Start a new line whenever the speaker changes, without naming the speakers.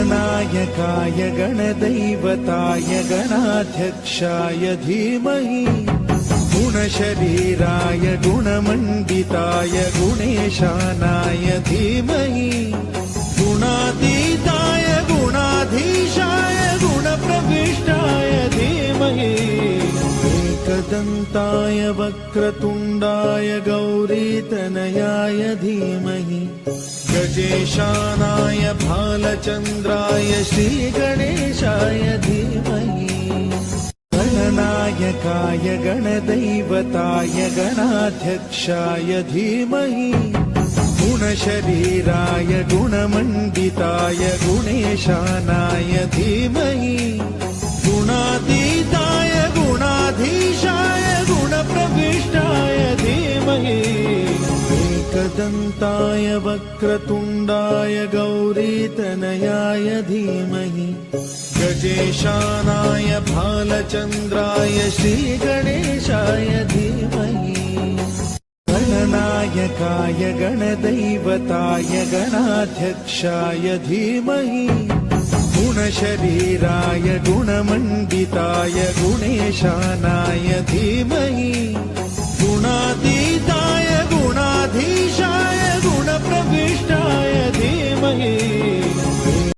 गणनायकाय गणदैवताय गणाध्यक्षाय धीमहि गुणशरीराय गुणमण्डिताय गुणेशानाय धीमहि गुणातीताय गुणाधीशाय गुणप्रविष्टाय धीमहि एकदन्ताय वक्रतुण्डाय गौरीतनयाय धीमहि गजेशानाय भालचन्द्राय श्रीगणेशाय धीमहि गणनायकाय गणदैवताय गणाध्यक्षाय धीमहि गुणशरीराय गुणमण्डिताय गुणेशानाय धीमहि गुणातीताय गुणाधीशाय गुणप्रविष्टाय धीमहि एकदन्ताय वक्रतुण्डाय गौरीतनयाय धीमहि गजेशानाय भालचन्द्राय श्रीगणेशाय धीमहि गणनायकाय गणदैवताय गणाध्यक्षाय धीमहि गुणशरीराय गुणमण्डिताय गुणेशानाय धीमहि